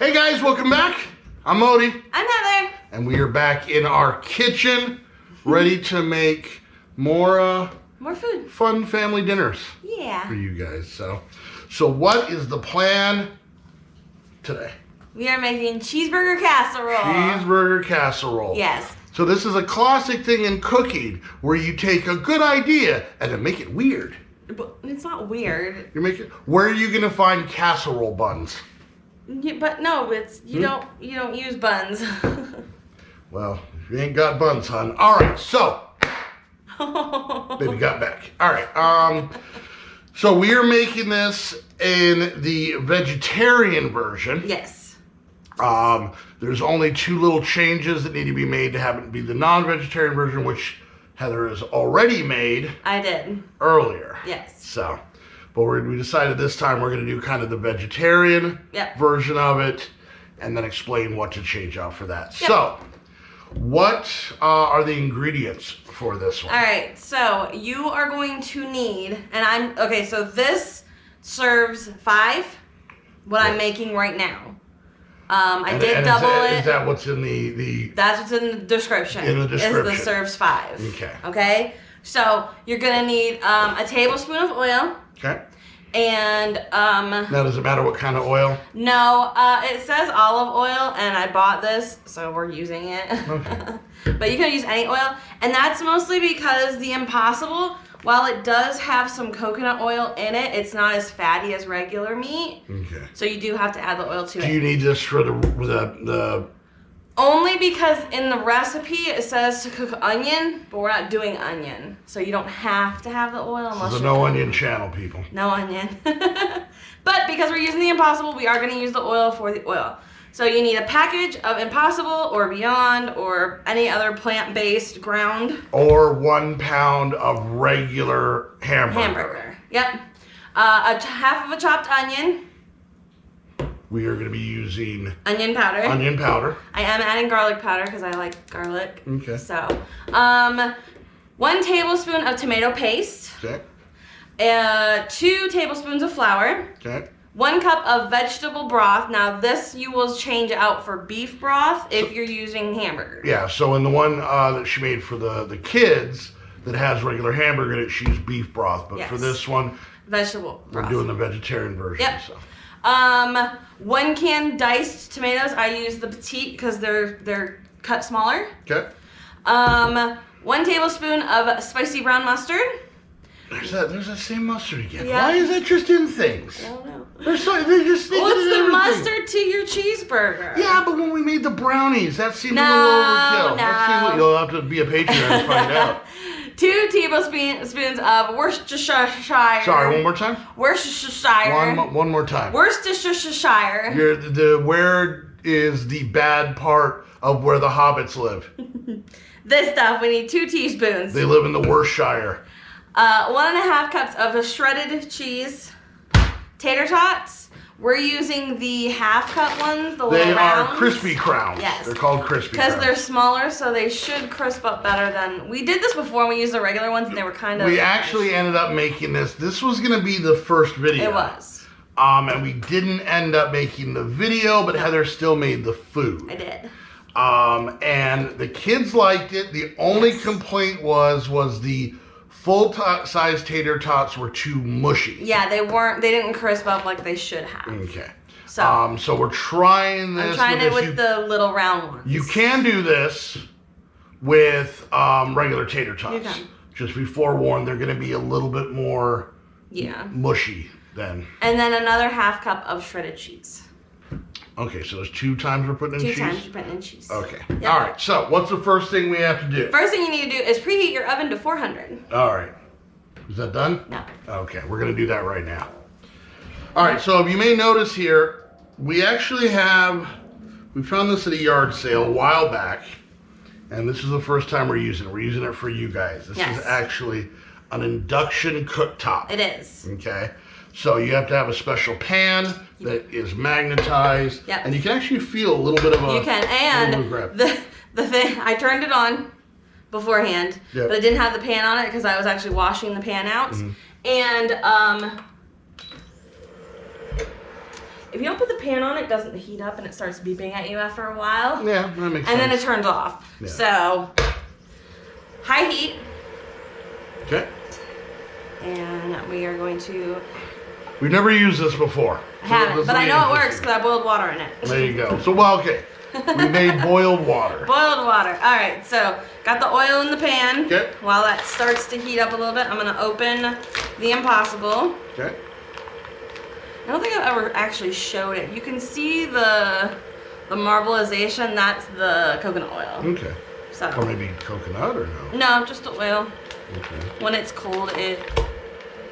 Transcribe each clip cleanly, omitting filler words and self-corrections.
Hey guys, welcome back. I'm Modii. I'm Heather. And we are back in our kitchen, ready to make more food. Fun family dinners. Yeah. For you guys. So what is the plan today? We are making cheeseburger casserole. Cheeseburger casserole. Yes. So this is a classic thing in cooking where you take a good idea and then make it weird. But it's not weird. You make it. Where are you gonna find casserole buns? Yeah, but no, it's you don't use buns. Well, you ain't got buns, hon. All right, so baby got back. All right, so we are making this in the vegetarian version. Yes. There's only two little changes that need to be made to have it be the non-vegetarian version, which Heather has already made. I did. Earlier. Yes. So, but we decided this time we're going to do kind of the vegetarian version of it, and then explain what to change out for that. Yep. So, what are the ingredients for this one? All right, so you are going to need, so this serves 5, what I'm making right now. I did double it. Is that what's in the... That's what's in the description. In the description. Is the serves 5. Okay. Okay? So, you're going to need a tablespoon of oil. Okay. And, now, does it matter what kind of oil? No, it says olive oil, and I bought this, so we're using it. Okay. But you can use any oil, and that's mostly because the Impossible, while it does have some coconut oil in it, it's not as fatty as regular meat. Okay. So you do have to add the oil to it. Do you need this for the... Only because in the recipe it says to cook onion, but we're not doing onion. So you don't have to have the oil unless This is a no onion channel, people. No onion. But because we're using the Impossible, we are going to use the oil for the oil. So you need a package of Impossible or Beyond or any other plant-based ground. Or 1 pound of regular hamburger. Yep. Half of a chopped onion. We are going to be using... Onion powder. Onion powder. I am adding garlic powder because I like garlic. Okay. So, 1 tablespoon of tomato paste. Okay. 2 tablespoons of flour. Okay. 1 cup of vegetable broth. Now this you will change out for beef broth if you're using hamburger. Yeah, so in the one that she made for the kids that has regular hamburger in it, she used beef broth. But for this one, vegetable broth. We're doing the vegetarian version. Yep. So. 1 can diced tomatoes. I use the petite because they're cut smaller. Okay. 1 tablespoon of spicy brown mustard. There's that same mustard again. Yeah. Why is that just in things? I don't know. They're just What's the mustard to your cheeseburger? Yeah, but when we made the brownies, that seemed a little overkill. No. You'll have to be a patron and find out. 2 tablespoons of Worcestershire. Sorry, one more time? Worcestershire. One more time. Worcestershire. Where is the bad part of where the hobbits live? This stuff, we need 2 teaspoons. They live in the Worcestershire. 1.5 cups of shredded cheese. Tater tots. We're using the half-cup ones, the little rounds. Are crispy crowns. Yes. They're called crispy crowns. Because they're smaller, so they should crisp up better than... We did this before, and we used the regular ones, and they were kind of... We actually ended up making this. This was going to be the first video. It was. And we didn't end up making the video, but Heather still made the food. I did. And the kids liked it. The only complaint was the... full-size tater tots were too mushy. Yeah, they didn't crisp up like they should have. Okay. So we're trying this. I'm trying it with the little round ones. You can do this with regular tater tots. You can. Just be forewarned, they're going to be a little bit more mushy then. And then another half cup of shredded cheese. Okay, so there's 2 times we're putting in cheese? 2 times you're putting in cheese. Okay. Yep. All right, so what's the first thing we have to do? First thing you need to do is preheat your oven to 400. All right. Is that done? No. Okay, we're going to do that right now. All right, so you may notice here, we found this at a yard sale a while back, and this is the first time we're using it. We're using it for you guys. This is actually an induction cooktop. It is. Okay. So you have to have a special pan that is magnetized. Yep. And you can actually feel a little bit of a... You can. And the thing, I turned it on beforehand, but it didn't have the pan on it because I was actually washing the pan out. And if you don't put the pan on, it doesn't heat up and it starts beeping at you after a while. Yeah, that makes sense. And then it turns off. Yeah. So, high heat. Okay. And we are going to... We've never used this before. I haven't, but I know it works because I boiled water in it. There you go. So, well, okay. We made boiled water. Boiled water. All right, so got the oil in the pan. Okay. While that starts to heat up a little bit, I'm going to open the Impossible. Okay. I don't think I've ever actually showed it. You can see the marbleization. That's the coconut oil. Okay. So. Or maybe coconut or no? No, just the oil. Okay. When it's cold, it...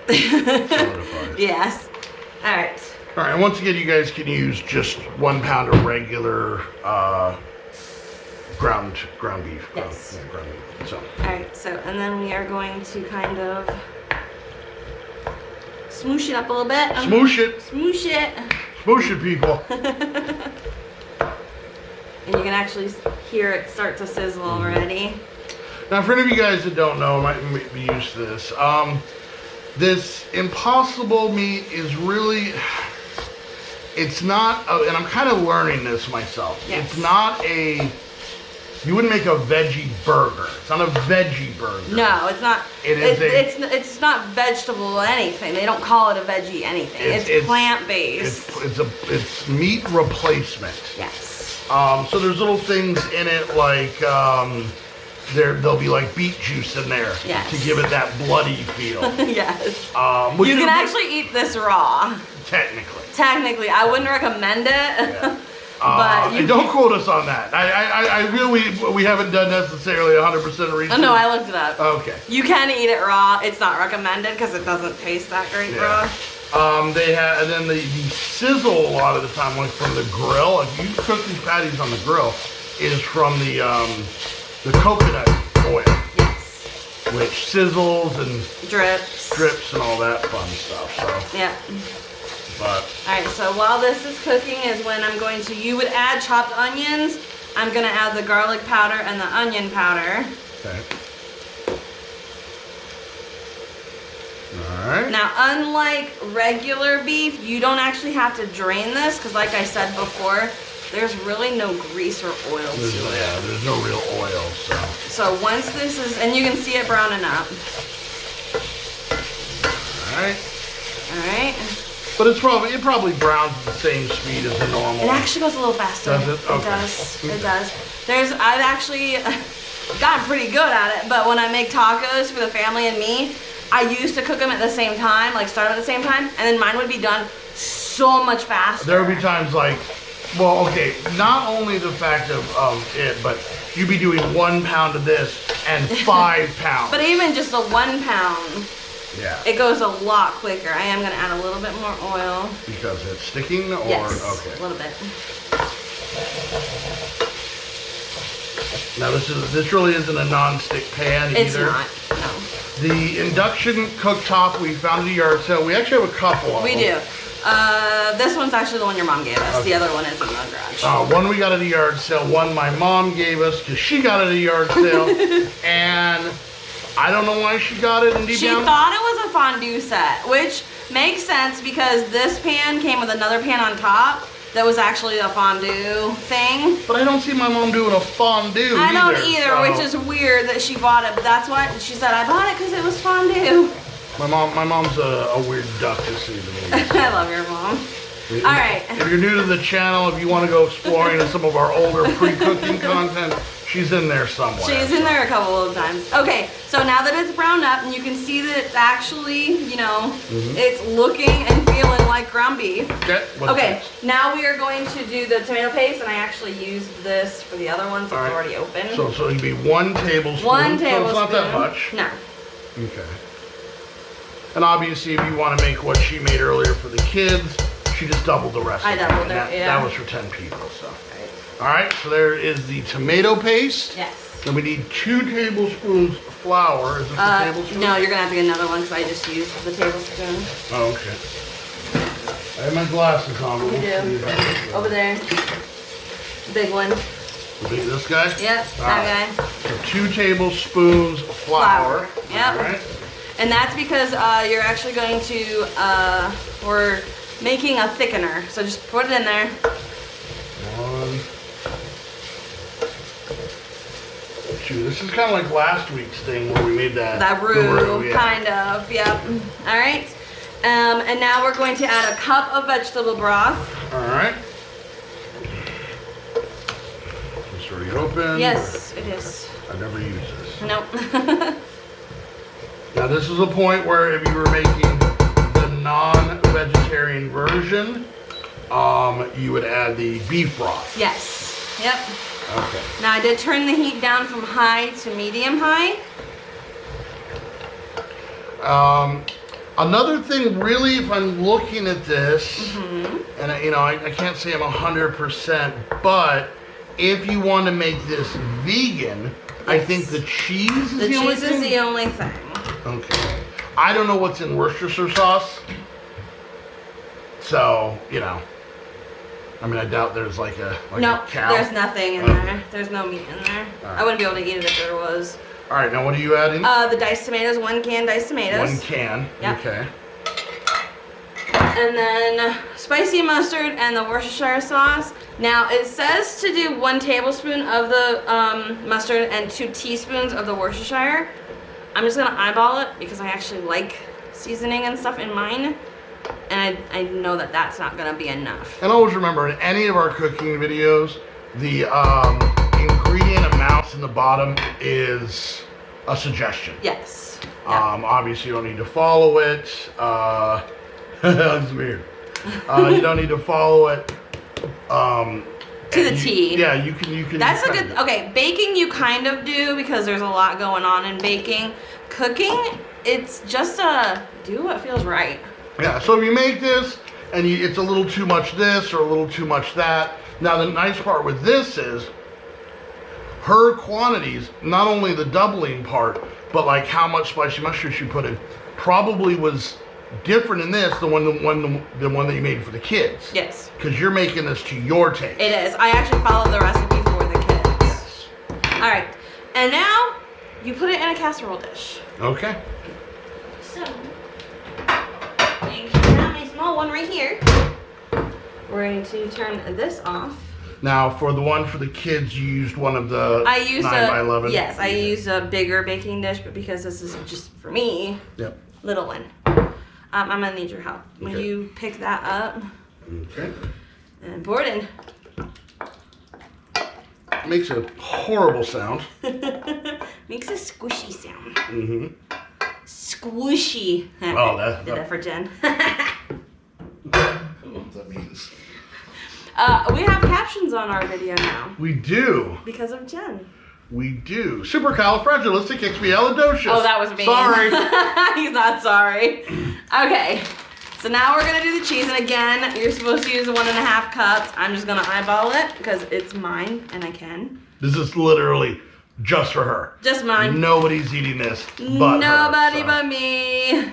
Solidifies. Yes. All right. All right, and once again, you guys can use just 1 pound of regular ground beef. Yes. Ground beef. So. All right, so, and then we are going to kind of smoosh it up a little bit. Smoosh it. Smoosh it. Smoosh it, people. And you can actually hear it start to sizzle already. Now, for any of you guys that don't know, might be used to this. This Impossible meat is really, it's not, and I'm kind of learning this myself. Yes. It's not you wouldn't make a veggie burger. It's not a veggie burger. No, it's not. It's not vegetable anything. They don't call it a veggie anything. It's plant-based. It's meat replacement. Yes. So there's little things in it like, there'll be like beet juice in there to give it that bloody feel. Yes. You can actually eat this raw. Technically. Technically, I wouldn't recommend it. Yeah. But and don't quote us on that. I really, we haven't done necessarily 100% research. Oh, no, I looked it up. Okay. You can eat it raw. It's not recommended because it doesn't taste that great raw. They have, and then the sizzle a lot of the time, like from the grill. If you cook these patties on the grill, is from the coconut oil. Yes. Which sizzles and drips and all that fun stuff. So. Yeah. But. All right. So while this is cooking, is when I'm going to. You would add chopped onions. I'm gonna add the garlic powder and the onion powder. Okay. All right. Now, unlike regular beef, you don't actually have to drain this because, like I said before, there's really no grease or oil to it. Yeah, there's no real oil, so. So once this is, and you can see it browning up. All right. All right. But it probably browns at the same speed as the normal. It actually goes a little faster. Does it? Okay. It does. It does. I've actually gotten pretty good at it, but when I make tacos for the family and me, I used to cook them at the same time, like start them at the same time, and then mine would be done so much faster. There would be times like, well, okay, not only the fact of it, but you'd be doing 1 pound of this and 5 pounds. But even just a 1 pound, yeah, it goes a lot quicker. I am going to add a little bit more oil. Because it's sticking, or yes, okay, a little bit. Now this really isn't a non-stick pan either. It's not. No. The induction cooktop we found at a yard sale. We actually have a couple of them. We do. This one's actually the one your mom gave us. Okay. The other one is in the garage. One we got at a yard sale. One my mom gave us because she got it at a yard sale. And I don't know why she got it in deep down. She thought it was a fondue set, which makes sense because this pan came with another pan on top that was actually a fondue thing. But I don't see my mom doing a fondue I don't either, so. Which is weird that she bought it, but that's why she said, I bought it because it was fondue. My mom's a weird duck to say the least. I love your mom. All right. If you're new to the channel, if you want to go exploring some of our older pre-cooking content, she's in there somewhere. She's in there a couple of times. Okay, so now that it's browned up and you can see that it's actually, it's looking and feeling like ground beef. Okay, now we are going to do the tomato paste, and I actually used this for the other one, so it's already open. So it'd be 1 tablespoon. 1 tablespoon. So it's not that much. No. Okay. And obviously, if you want to make what she made earlier for the kids, she just doubled the recipe. I doubled it, That was for 10 people, so. All right, so there is the tomato paste. Yes. Then we need 2 tablespoons of flour. Is this the tablespoon? No, you're going to have to get another one because I just used the tablespoon. Oh, okay. I have my glasses on. You do. Over there. Big one. This guy? Yep, that guy. So 2 tablespoons of flour. Yep. All right. And that's because you're actually going to, we're making a thickener. So just put it in there. One. Shoot, this is kind of like last week's thing where we made that roux, yeah. kind of, yep. All right. And now we're going to add a cup of vegetable broth. All right. It's already open. Yes, it is. I've never used this. Nope. Now this is a point where if you were making the non-vegetarian version, you would add the beef broth. Yes. Yep. Okay. Now I did turn the heat down from high to medium high. Another thing, really, if I'm looking at this, and I can't say I'm 100%, but if you want to make this vegan, I think the cheese is the only thing. The cheese is the only thing. Okay. I don't know what's in Worcestershire sauce, so I mean, I doubt there's like a cow. There's nothing in there. There's no meat in there. Right. I wouldn't be able to eat it if there was. All right, now what are you adding? The diced tomatoes, 1 can diced tomatoes. 1 can. Yep. Okay. And then spicy mustard and the Worcestershire sauce. Now it says to do 1 tablespoon of the mustard and 2 teaspoons of the Worcestershire. I'm just gonna eyeball it because I actually like seasoning and stuff in mine. And I know that that's not gonna be enough. And always remember, in any of our cooking videos, the ingredient amounts in the bottom is a suggestion. Yes. Yep. Obviously you don't need to follow it. That's weird. You don't need to follow it. To the T. Yeah, you can. That's a good. Okay, baking you kind of do because there's a lot going on in baking. Cooking, it's just do what feels right. Yeah. So if you make this and it's a little too much this or a little too much that. Now the nice part with this is her quantities, not only the doubling part, but like how much spicy mustard she put in, probably was different in this than the one that you made for the kids. Yes. Because you're making this to your taste. It is. I actually follow the recipe for the kids. Yes. All right. And now you put it in a casserole dish. Okay. So, I have my small one right here. We're going to turn this off. Now, for the one for the kids, you used one of the 9x11. Yes, I used a bigger baking dish, but because this is just for me, yep. Little one. I'm gonna need your help. Will you pick that up? Okay. And pour it in. Makes a horrible sound. Makes a squishy sound. Mm-hmm. Squishy. Oh, that. Did that for Jen. I don't know what that means. We have captions on our video now. We do. Because of Jen. We do. Supercalifragilisticexpialidocious. Oh, that was me. Sorry. He's not sorry. Okay. So now we're gonna do the cheese, and again, you're supposed to use 1.5 cups. I'm just gonna eyeball it because it's mine and I can. This is literally just for her. Just mine. Nobody's eating this but nobody her, so. but me.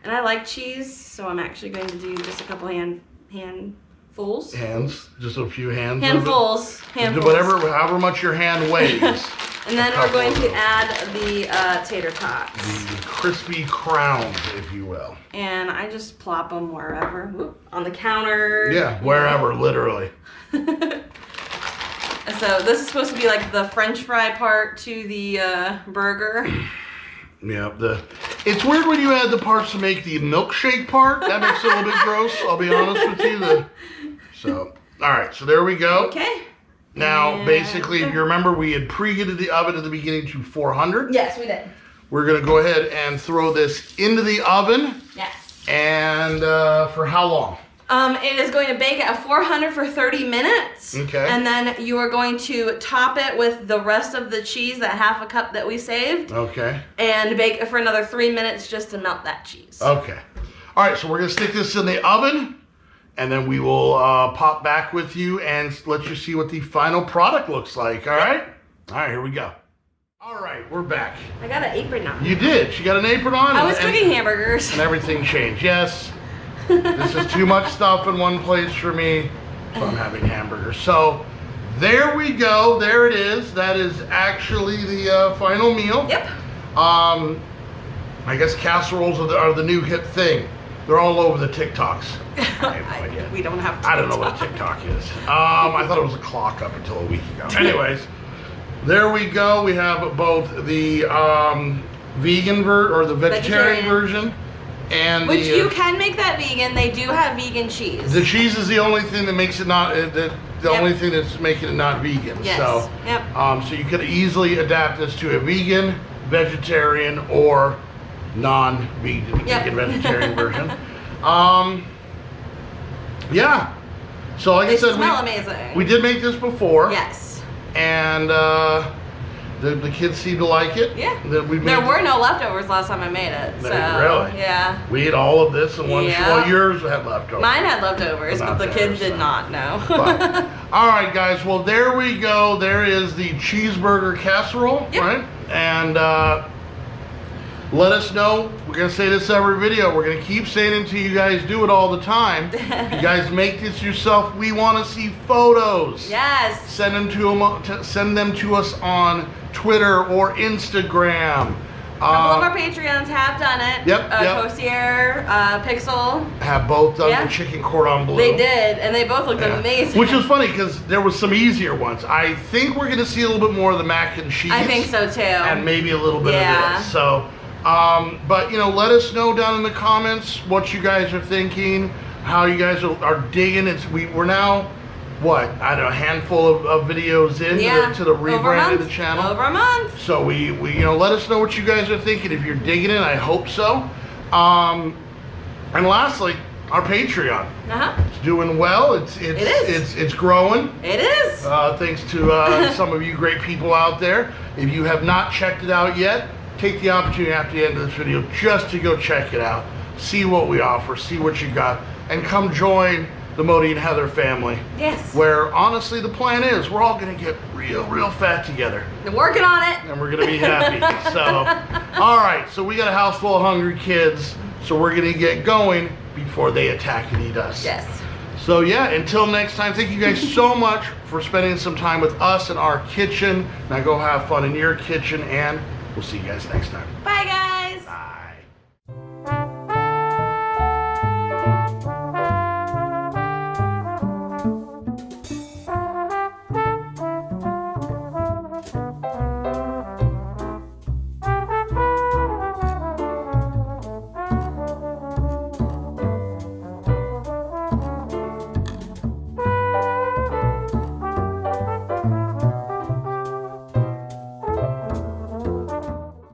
And I like cheese, so I'm actually going to do just a couple handfuls. Hands, just a few hands. Handfuls. However much your hand weighs. And then we're going to add the tater tots. The crispy crowns, if you will. And I just plop them wherever. Whoop, on the counter. Yeah, wherever, literally. So this is supposed to be like the French fry part to the burger. Yeah, it's weird when you add the parts to make the milkshake part. That makes it a little bit gross, I'll be honest with you. So, all right, so there we go. Okay. Now, basically, if you remember, we had preheated the oven at the beginning to 400. Yes, we did. We're going to go ahead and throw this into the oven. Yes. And for how long? It is going to bake at 400 for 30 minutes. Okay. And then you are going to top it with the rest of the cheese, that 1/2 cup that we saved. Okay. And bake it for another 3 minutes just to melt that cheese. Okay. All right, so we're going to stick this in the oven. And then we will pop back with you and let you see what the final product looks like, all right? All right, here we go. All right, we're back. I got an apron on. You did. She got an apron on. I was cooking hamburgers. And everything changed. Yes, this is too much stuff in one place for me, so I'm having hamburgers. So there we go. There it is. That is actually the final meal. Yep. I guess casseroles are the new hip thing. They're all over the TikToks. I have no idea. We don't have TikTok. I don't know what a TikTok is. I thought it was a clock up until a week ago. Anyways, there we go. We have both the vegan or the vegetarian version, and which you can make that vegan. They do have vegan cheese. The cheese is the only thing that makes it not the only thing that's making it not vegan. Yes. So, yep. So you could easily adapt this to a vegan, vegetarian, or non-vegan vegan vegetarian version. Yeah. So like I said, smell amazing. We did make this before. Yes. And the kids seem to like it. Yeah. There were no leftovers last time I made it. So really? Yeah. We ate all of this in one. Well, yours had leftovers. Mine had leftovers, but the kids did not. No. But, all right, guys. Well, there we go. There is the cheeseburger casserole, right? And let us know. We're going to say this every video. We're going to keep saying it until you guys do it all the time. You guys make this yourself. We want to see photos. Yes. Send them to us on Twitter or Instagram. A couple of our Patreons have done it. Yep. Kosher, Pixel. Have both done the chicken cordon bleu. They did, and they both looked amazing. Which was funny because there was some easier ones. I think we're going to see a little bit more of the mac and cheese. I think so too. And maybe a little bit of this. So, but you know, let us know down in the comments what you guys are thinking, how you guys are digging it. We're now, what, I don't know, a handful of videos in to the rebrand of the channel. Over a month. So we you know, let us know what you guys are thinking. If you're digging it, I hope so. And lastly, our Patreon. It's doing well. It's growing. It is. Thanks to some of you great people out there. If you have not checked it out yet, take the opportunity after the end of this video just to go check it out. See what we offer, see what you got, and come join the Modii and Heather family. Yes. Where honestly the plan is we're all gonna get real fat together. We're working on it. And we're gonna be happy. So, all right, so we got a house full of hungry kids, so we're gonna get going before they attack and eat us. Yes. So yeah, until next time, thank you guys so much for spending some time with us in our kitchen. Now go have fun in your kitchen, and we'll see you guys next time. Bye, guys.